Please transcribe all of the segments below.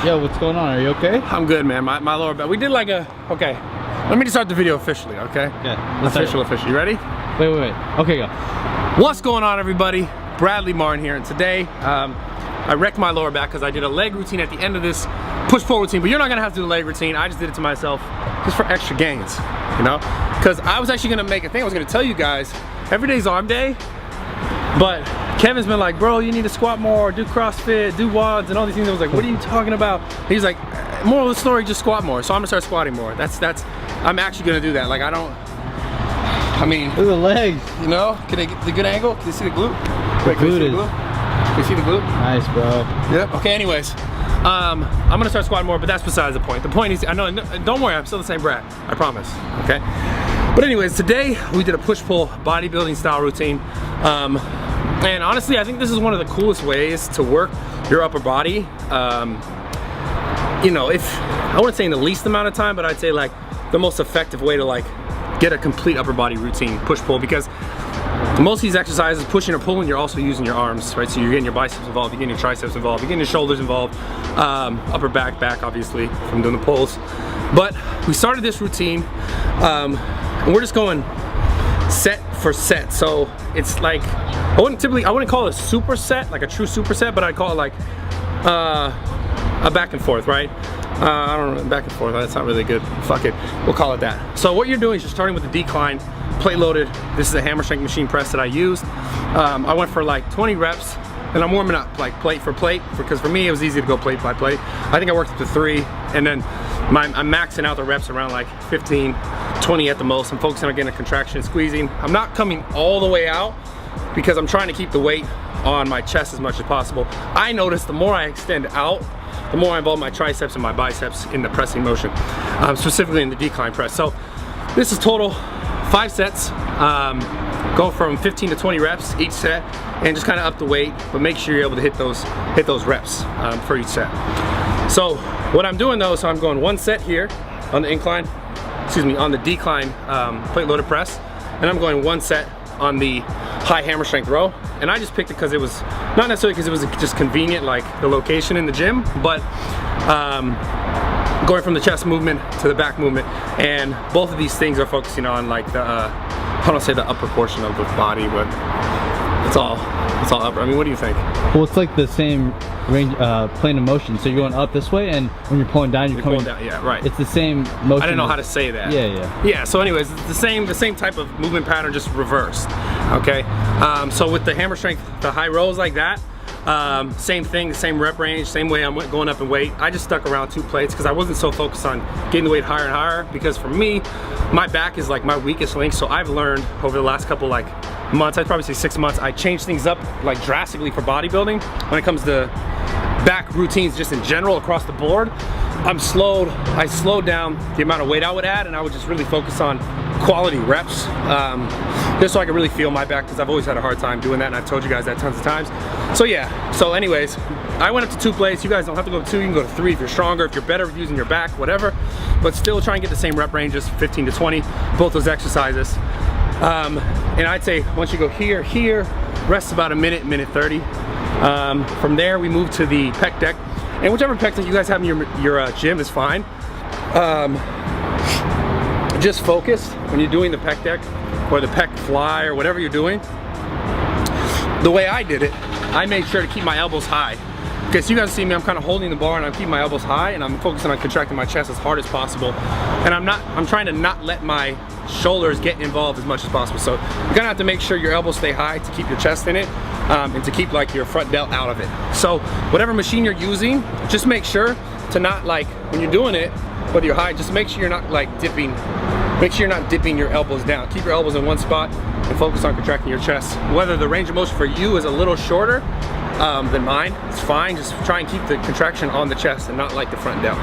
Yo, what's going on? Are you okay? I'm good, man. My lower back. We did like a, okay. Let me just start the video officially, okay? Yeah. Official. You ready? Wait. Okay, go. What's going on, everybody? Bradley Martyn here, and today I wrecked my lower back because I did a leg routine at the end of this push-pull routine, but you're not gonna have to do the leg routine. I just did it to myself just for extra gains, you know? Because I was actually gonna make a thing. I was gonna tell you guys, every day's arm day, but Kevin's been like, bro, you need to squat more, do CrossFit, do WODs, and all these things. I was like, what are you talking about? He's like, moral of the story, just squat more. So I'm gonna start squatting more. I'm actually gonna do that. Like, I mean, look at the legs. You know, can they get the good angle? Can you see the glute? Wait, can you see the glute? Can you see the glute? Nice, bro. Yep. Okay, anyways, I'm gonna start squatting more, but that's besides the point. The point is, I know, don't worry, I'm still the same Brad, I promise, okay? But anyways, today we did a push-pull bodybuilding style routine. And honestly, I think this is one of the coolest ways to work your upper body. You know, I wouldn't say in the least amount of time, but I'd say like the most effective way to like get a complete upper body routine, push-pull, because most of these exercises, pushing or pulling, you're also using your arms, right? So you're getting your biceps involved, you're getting your triceps involved, you're getting your shoulders involved, upper back, obviously, from doing the pulls. But we started this routine, and we're just going set for set. So it's like, I wouldn't call it a superset, like a true superset, but I'd call it like a back and forth, right? I don't know, back and forth, that's not really good. Fuck it, we'll call it that. So what you're doing is you're starting with the decline, plate loaded. This is a hammer strength machine press that I used. I went for like 20 reps, and I'm warming up like plate for plate, because for me it was easy to go plate by plate. I think I worked up to 3, and then I'm maxing out the reps around like 15, 20 at the most. I'm focusing on getting a contraction and squeezing. I'm not coming all the way out because I'm trying to keep the weight on my chest as much as possible. I notice the more I extend out, the more I involve my triceps and my biceps in the pressing motion, specifically in the decline press. So this is total 5 sets, go from 15 to 20 reps each set, and just kind of up the weight, but make sure you're able to hit those reps for each set. So what I'm doing though, so I'm going 1 set here on the incline, on the decline plate loaded press, and I'm going 1 set on the high hammer strength row. And I just picked it because it was, not necessarily because it was just convenient, like the location in the gym, but going from the chest movement to the back movement. And both of these things are focusing on like the, I don't say the upper portion of the body, but it's all upper. I mean, what do you think? Well, it's like the same range, plane of motion. So you're going up this way, and when you're pulling down, you're coming down. Yeah, right. It's the same motion. I didn't know how to say that. Yeah. So anyways, it's the same type of movement pattern, just reversed. Okay. So with the hammer strength, the high rows like that, same thing, the same rep range, same way I'm going up in weight. I just stuck around 2 plates because I wasn't so focused on getting the weight higher and higher, because for me, my back is like my weakest link. So I've learned over the last couple like months, I'd probably say 6 months, I changed things up like drastically for bodybuilding. When it comes to back routines just in general across the board, I slowed down the amount of weight I would add, and I would just really focus on quality reps, just so I could really feel my back, because I've always had a hard time doing that, and I've told you guys that tons of times. So yeah, so anyways, I went up to 2 plates. You guys don't have to go to 2, you can go to 3 if you're stronger, if you're better at using your back, whatever, but still try and get the same rep ranges, 15 to 20, both those exercises. And I'd say once you go here, rest about a minute, minute 30. From there we move to the pec deck, and whichever pec deck you guys have in your gym is fine. Just focus when you're doing the pec deck or the pec fly or whatever you're doing. The way I did it, I made sure to keep my elbows high. Okay, so you guys see me, I'm kind of holding the bar and I'm keeping my elbows high, and I'm focusing on contracting my chest as hard as possible. And I'm trying to not let my shoulders get involved as much as possible. So you're gonna have to make sure your elbows stay high to keep your chest in it, and to keep like your front delt out of it. So whatever machine you're using, just make sure to not, like, when you're doing it, whether you're high, just make sure you're not like dipping. Make sure you're not dipping your elbows down. Keep your elbows in one spot and focus on contracting your chest. Whether the range of motion for you is a little shorter than mine, it's fine. Just try and keep the contraction on the chest and not like the front delt.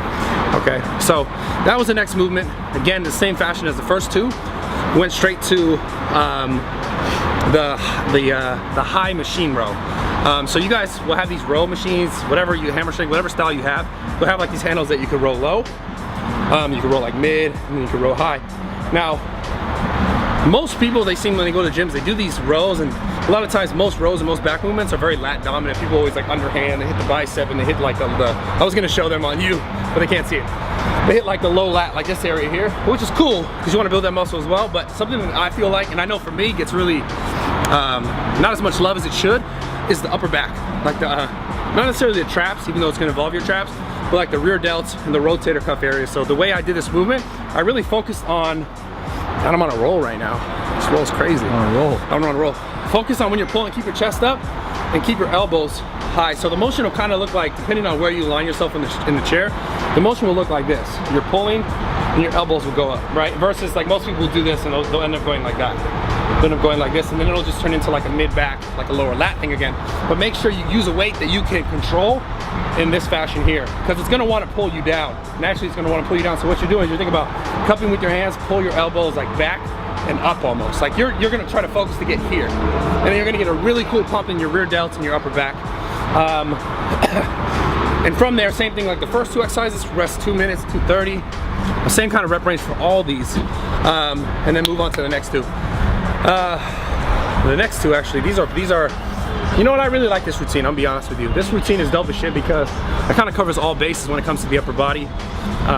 Okay, so that was the next movement. Again, the same fashion as the first 2. Went straight to the high machine row. So you guys will have these row machines, whatever you hammer strength, whatever style you have, they'll have like these handles that you could roll low. You can roll like mid, and then you can roll high. Now, most people, they seem, when they go to gyms, they do these rows, and a lot of times most rows and most back movements are very lat dominant. People always like underhand, they hit the bicep and they hit like the I was gonna show them on you, but they can't see it. They hit like the low lat, like this area here, which is cool because you want to build that muscle as well. But something that I feel like, and I know for me, gets really not as much love as it should, is the upper back. Like the not necessarily the traps, even though it's gonna involve your traps, but like the rear delts and the rotator cuff area. So the way I did this movement, I really focused on, and I'm on a roll right now. This roll's crazy. On a roll. I'm on a roll. Focus on when you're pulling, keep your chest up and keep your elbows high. So the motion will kind of look like, depending on where you line yourself in the chair, the motion will look like this. You're pulling and your elbows will go up, right? Versus like most people do this and they'll end up going like that. They'll end up going like this, and then it'll just turn into like a mid-back, like a lower lat thing again. But make sure you use a weight that you can control in this fashion here, because it's gonna wanna pull you down. Naturally, it's gonna wanna pull you down. So what you're doing is you're thinking about cupping with your hands, pull your elbows like back and up almost. Like you're gonna try to focus to get here. And then you're gonna get a really cool pump in your rear delts and your upper back. And from there, same thing like the first two exercises, rest 2 minutes, 2:30. The same kind of rep range for all these. And then move on to the next two. The next two actually, these are, you know what, I really like this routine, I'll be honest with you. This routine is dope as shit because it kind of covers all bases when it comes to the upper body,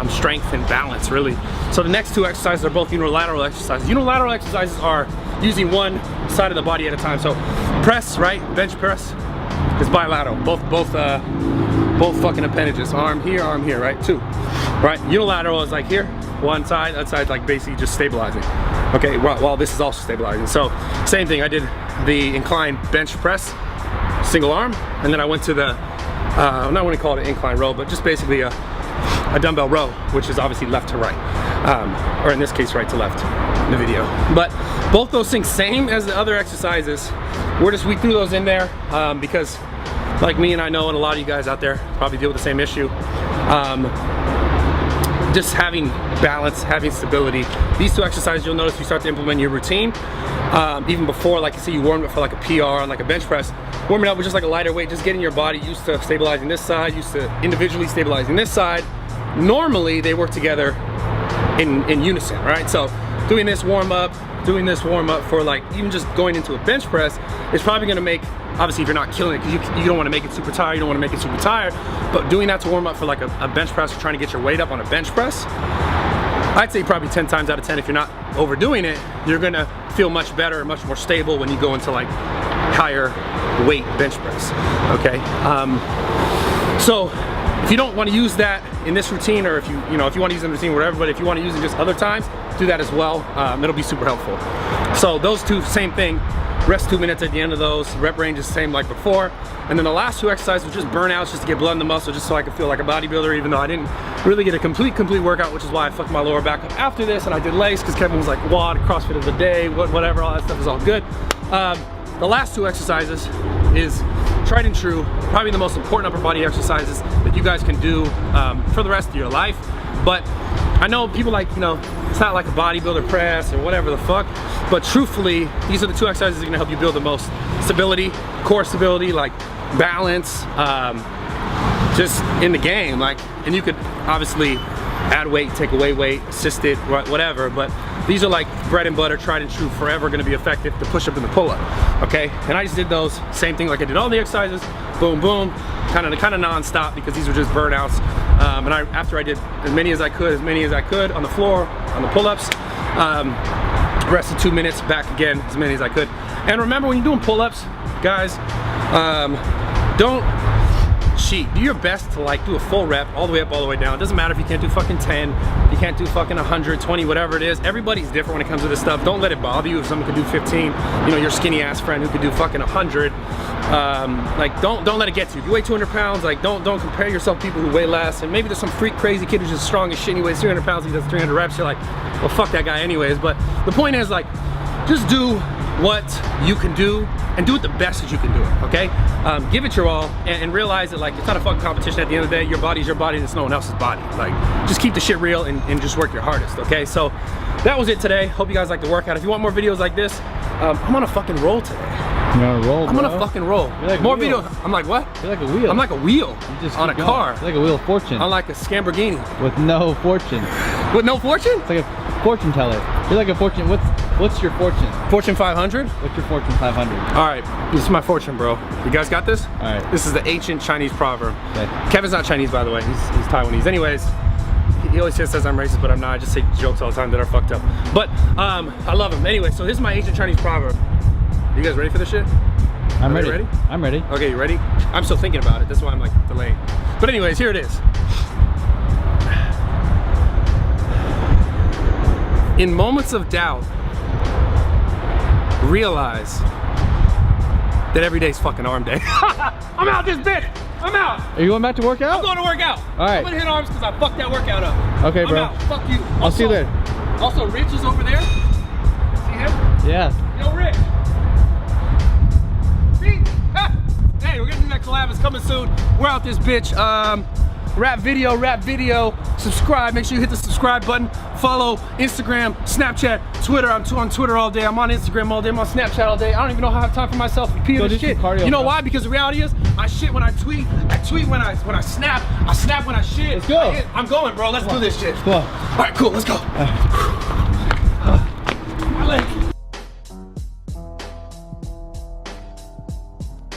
strength and balance, really. So the next two exercises are both unilateral exercises. Unilateral exercises are using one side of the body at a time. So press, right, bench press is bilateral. Both fucking appendages, arm here, right, two. Right, unilateral is like here, one side, that side's like basically just stabilizing. Okay, while this is also stabilizing. So same thing, I did the incline bench press, single arm, and then I went to the, I'm not going to call it an incline row, but just basically a dumbbell row, which is obviously left to right, or in this case right to left in the video. But both those things, same as the other exercises, we threw those in there because like me, and I know, and a lot of you guys out there probably deal with the same issue, just having balance, having stability. These two exercises, you'll notice you start to implement your routine even before, like you see, you warmed up for like a PR on like a bench press, warming up with just like a lighter weight, just getting your body used to stabilizing this side, used to individually stabilizing this side. Normally they work together in unison, right? So doing this warm up for like even just going into a bench press is probably gonna make, obviously if you're not killing it, because you don't want to make it super tired, you don't want to make it super tired, but doing that to warm up for like a bench press or trying to get your weight up on a bench press, I'd say probably 10 times out of 10, if you're not overdoing it, you're gonna feel much better, much more stable when you go into like higher weight bench press, okay? So if you don't want to use that in this routine, or if you want to use it in the routine, whatever, but if you want to use it just other times, do that as well. It'll be super helpful. So those two, same thing. Rest 2 minutes at the end of those. Rep range is the same like before. And then the last two exercises were just burnouts, just to get blood in the muscle, just so I could feel like a bodybuilder, even though I didn't really get a complete workout, which is why I fucked my lower back up after this, and I did legs because Kevin was like, WOD, CrossFit of the day, whatever, all that stuff is all good. The last two exercises is tried and true, probably the most important upper body exercises that you guys can do for the rest of your life. But I know people like, it's not like a bodybuilder press or whatever the fuck, but truthfully, these are the two exercises that are gonna help you build the most stability, core stability, like balance, just in the game. Like, and you could obviously add weight, take away weight, assist it, whatever, but these are like bread and butter, tried and true, forever gonna be effective, the push-up and the pull-up, okay? And I just did those, same thing like I did all the exercises, boom, boom, kind of non-stop, because these were just burnouts. And after I did as many as I could on the floor, on the pull-ups, rested 2 minutes, back again, as many as I could. And remember, when you're doing pull-ups, guys, don't cheat. Do your best to like do a full rep all the way up, all the way down. It doesn't matter if you can't do fucking 10, you can't do fucking 100, 20, whatever it is. Everybody's different when it comes to this stuff. Don't let it bother you if someone could do 15. Your skinny ass friend who could do fucking 100. Like don't let it get to you. If you weigh 200 pounds, like don't compare yourself to people who weigh less. And maybe there's some freak crazy kid who's just strong as shit and he weighs 300 pounds, he does 300 reps. You're like, well, fuck that guy anyways. But the point is, like, just do what you can do and do it the best that you can do it, okay? Give it your all and realize that, like, it's not a fucking competition at the end of the day. Your body's your body and it's no one else's body. Like, just keep the shit real and just work your hardest, okay? So that was it today. Hope you guys like the workout. If you want more videos like this, I'm on a fucking roll today. You're on a roll, I'm on a fucking roll. Like more videos. I'm like, what? You're like a wheel. I'm like a wheel you just on a car. You're like a wheel of fortune. I'm like a Scamborghini. With no fortune. With no fortune? It's like a fortune teller. You're like a fortune. What's What's your fortune? Fortune 500? What's your fortune 500? All right, this is my fortune, bro. You guys got this? All right. This is the ancient Chinese proverb. Okay. Kevin's not Chinese, by the way. He's Taiwanese. Anyways, he always says I'm racist, but I'm not. I just say jokes all the time that are fucked up. But I love him. Anyway, so this is my ancient Chinese proverb. You guys ready for this shit? I'm ready. I'm ready. Okay, you ready? I'm still thinking about it. That's why I'm like delaying. But anyways, here it is. In moments of doubt, realize that every day's fucking arm day. I'm out this bitch. I'm out. Are you going back to work out? I'm going to work out. All right. I'm gonna hit arms because I fucked that workout up. Okay, bro. I'm out. Fuck you. I'll see you later. Also, Rich is over there. See him? Yeah. Yo, Rich. See? Hey, we're gonna do that collab. It's coming soon. We're out this bitch. Rap video. Subscribe. Make sure you hit the subscribe button. Follow Instagram, Snapchat, Twitter. I'm on Twitter all day. I'm on Instagram all day. I'm on Snapchat all day. I don't even know how I have time for myself to pee this shit. You know why? Because the reality is, I shit when I tweet. I tweet when I snap. I snap when I shit. Let's go. I'm going, bro. Let's do this shit. Come on. All right, cool. Let's go.